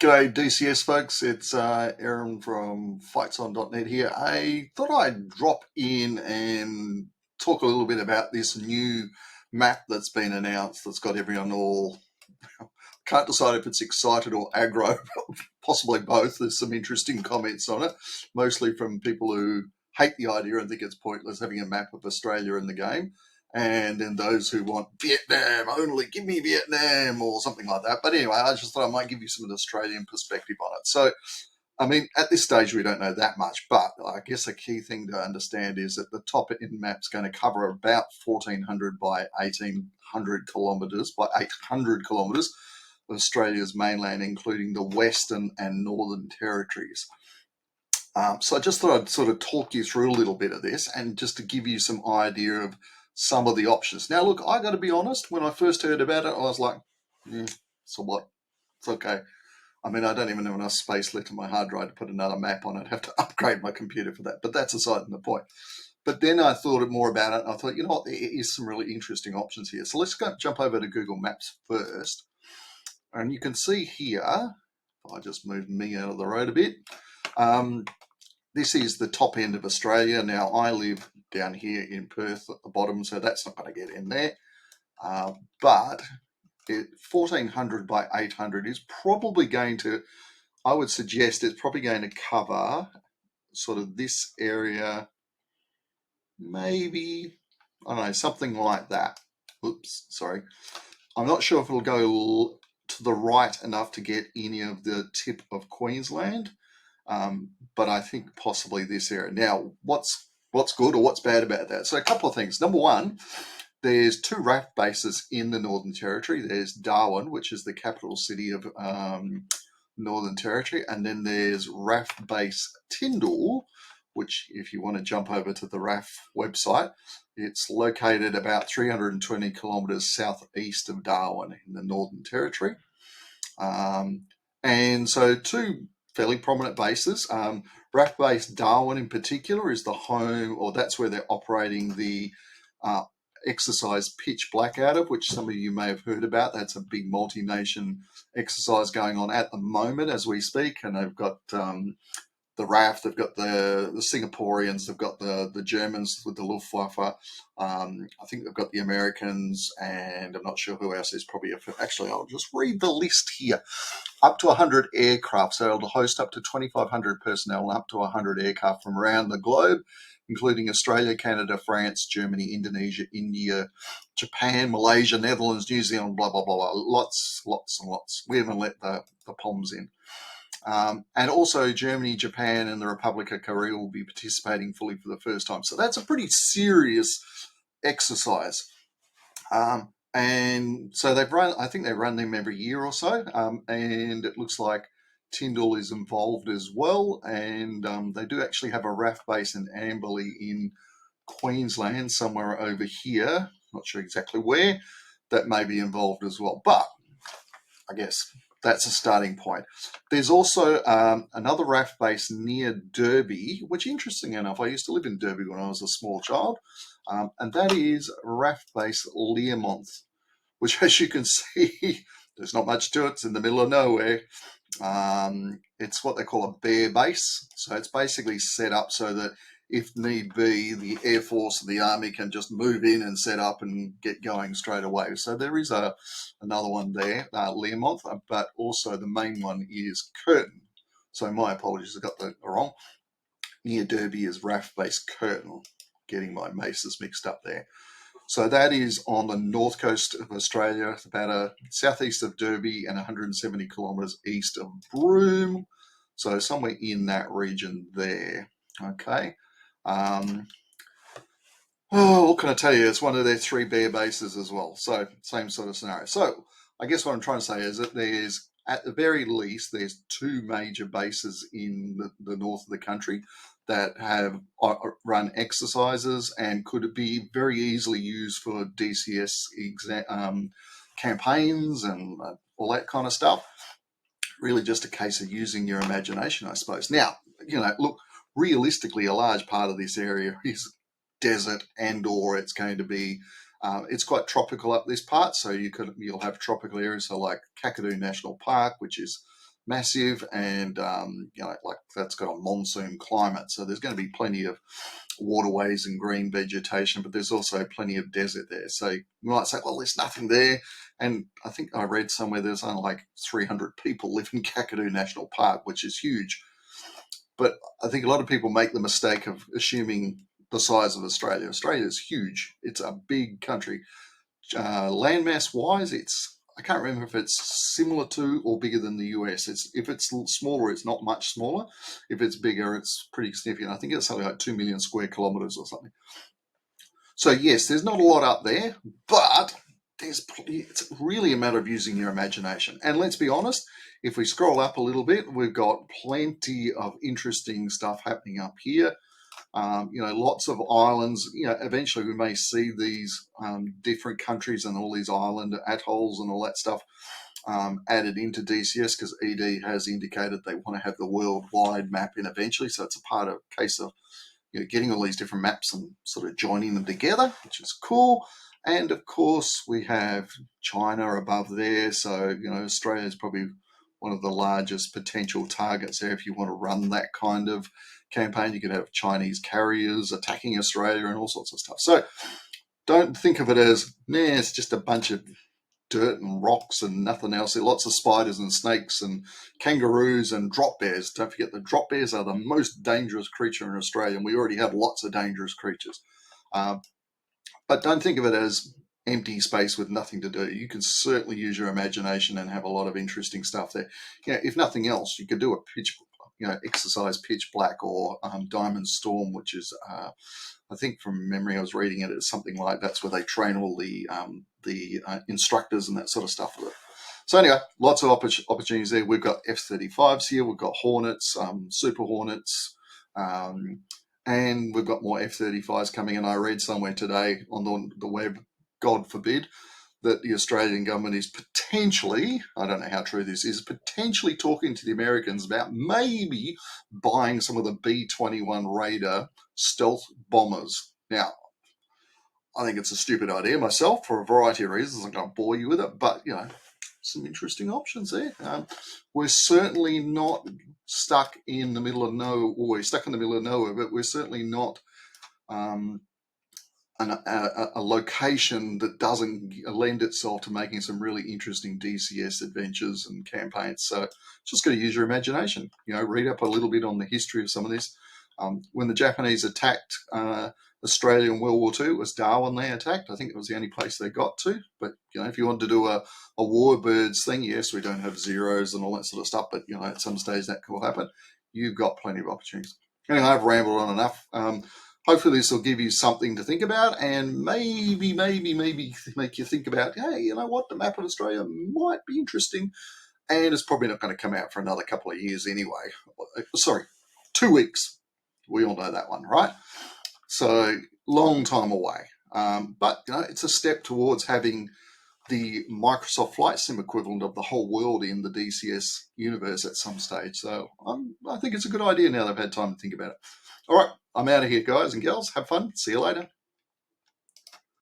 G'day DCS folks, it's Aaron from fightson.net here. I thought I'd drop in and talk a little bit about this new map that's been announced that's got everyone all, can't decide if it's excited or aggro, possibly both. There's some interesting comments on it, mostly from people who hate the idea and think it's pointless having a map of Australia in the game. And then those who want Vietnam only, give me Vietnam or something like that. But anyway, I just thought I might give you some of the Australian perspective on it. So, I mean, at this stage, we don't know that much, but I guess a key thing to understand is that the top end map's going to cover about 1,400 by 1,800 kilometres, by 800 kilometres of Australia's mainland, including the Western and Northern Territories. So I just thought I'd sort of talk you through a little bit of this and just to give you some idea of some of the options. Now, look, I got to be honest, when I first heard about it, I was like, so what? It's okay. I mean, I don't even have enough space left on my hard drive to put another map on. I'd have to upgrade my computer for that, but that's aside from the point. But then I thought more about it, and I thought, you know what, there is some really interesting options here. So let's jump over to Google Maps first. And you can see here, if I just move me out of the road a bit, this is the top end of Australia. Now, I live down here in Perth at the bottom, so that's not going to get in there. But 1,400 by 800 is probably going to, I would suggest it's probably going to cover sort of this area, maybe, I don't know, something like that. Oops, sorry. I'm not sure if it'll go to the right enough to get any of the tip of Queensland. But I think possibly this area. Now, what's good or what's bad about that? So a couple of things. Number one, there's two raft bases in the Northern Territory. There's Darwin, which is the capital city of Northern Territory, and then there's Raft Base Tindal, which if you want to jump over to the RAF website, it's located about 320 kilometres southeast of Darwin in the Northern Territory. And so two fairly prominent bases. Raft Base Darwin in particular is the home, or that's where they're operating the exercise Pitch Black out of, which some of you may have heard about. That's a big multi-nation exercise going on at the moment as we speak, and they've got the RAF, they've got the Singaporeans, they've got the Germans with the Luftwaffe, I think they've got the Americans, and I'm not sure who else is probably. Actually, I'll just read the list here. Up to 100 aircraft, so it'll host up to 2,500 personnel and up to 100 aircraft from around the globe, including Australia, Canada, France, Germany, Indonesia, India, Japan, Malaysia, Netherlands, New Zealand, blah, blah, blah, blah. Lots and lots. We haven't let the POMs in. And also Germany, Japan, and the Republic of Korea will be participating fully for the first time. So that's a pretty serious exercise. And so I think they run them every year or so. And it looks like Tindal is involved as well. And they do actually have a RAF base in Amberley in Queensland, somewhere over here. Not sure exactly where. That may be involved as well. But I guess that's a starting point. There's also another RAF base near Derby, which, interesting enough, I used to live in Derby when I was a small child, and that is RAF base Learmonth, which, as you can see, there's not much to it. It's in the middle of nowhere. It's what they call a bear base, so it's basically set up so that if need be, the Air Force and the Army can just move in and set up and get going straight away. So there is another one there, Learmonth, but also the main one is Curtin. So my apologies, I got that wrong. Near Derby is RAF base Curtin, getting my bases mixed up there. So that is on the north coast of Australia, about southeast of Derby and 170 kilometres east of Broome. So somewhere in that region there. Okay. What can I tell you? It's one of their three bear bases as well. So same sort of scenario. So I guess what I'm trying to say is that there's, at the very least, there's two major bases in the north of the country that have run exercises and could be very easily used for DCS campaigns and all that kind of stuff. Really just a case of using your imagination, I suppose. Now, look, realistically, a large part of this area is desert and/or it's going to be, it's quite tropical up this part. So you'll have tropical areas, so like Kakadu National Park, which is massive, and like that's got a monsoon climate, so there's going to be plenty of waterways and green vegetation, but there's also plenty of desert there. So you might say, well, there's nothing there. And I think I read somewhere there's only like 300 people live in Kakadu National Park, which is huge. But I think a lot of people make the mistake of assuming the size of Australia. Australia is huge. It's a big country. Landmass wise, I can't remember if it's similar to or bigger than the US. If it's smaller, it's not much smaller. If it's bigger, it's pretty significant. I think it's something like 2 million square kilometres or something. So yes, there's not a lot up there, but it's really a matter of using your imagination. And let's be honest, if we scroll up a little bit, we've got plenty of interesting stuff happening up here. Lots of islands. Eventually we may see these different countries and all these island atolls and all that stuff added into DCS, because ED has indicated they want to have the worldwide map in eventually. So it's a case of getting all these different maps and sort of joining them together, which is cool. And of course we have China above there. So Australia is probably one of the largest potential targets there. If you want to run that kind of campaign, you could have Chinese carriers attacking Australia and all sorts of stuff. So don't think of it as, it's just a bunch of dirt and rocks and nothing else. There are lots of spiders and snakes and kangaroos and drop bears. Don't forget, the drop bears are the most dangerous creature in Australia, and we already have lots of dangerous creatures. But don't think of it as empty space with nothing to do. You can certainly use your imagination and have a lot of interesting stuff there. If nothing else, you could do a exercise pitch black or diamond storm, which is I think from memory I was reading it, it's something like that's where they train all the instructors and that sort of stuff with it. So anyway, lots of opportunities there. We've got F-35s here, we've got Hornets, Super Hornets, and we've got more F-35s coming. And I read somewhere today on the web, God forbid, that the Australian government is potentially, I don't know how true this is, potentially talking to the Americans about maybe buying some of the B-21 Raider stealth bombers. Now, I think it's a stupid idea myself for a variety of reasons. I'm going to bore you with it, but, some interesting options there. We're certainly not stuck in the middle of nowhere, or we're stuck in the middle of nowhere, but we're certainly not a location that doesn't lend itself to making some really interesting DCS adventures and campaigns. So just got to use your imagination. Read up a little bit on the history of some of this. When the Japanese attacked Australia in World War II, it was Darwin they attacked. I think it was the only place they got to. But if you want to do a warbirds thing, yes, we don't have zeros and all that sort of stuff, but at some stage that will happen. You've got plenty of opportunities. Anyway, I've rambled on enough. Hopefully this will give you something to think about, and maybe make you think about, hey, you know what, the map of Australia might be interesting, and it's probably not going to come out for another couple of years anyway. Sorry, 2 weeks. We all know that one, right? So long time away. But it's a step towards having the Microsoft Flight Sim equivalent of the whole world in the DCS universe at some stage. So I think it's a good idea now that I've had time to think about it. All right, I'm out of here, guys and girls. Have fun. See you later.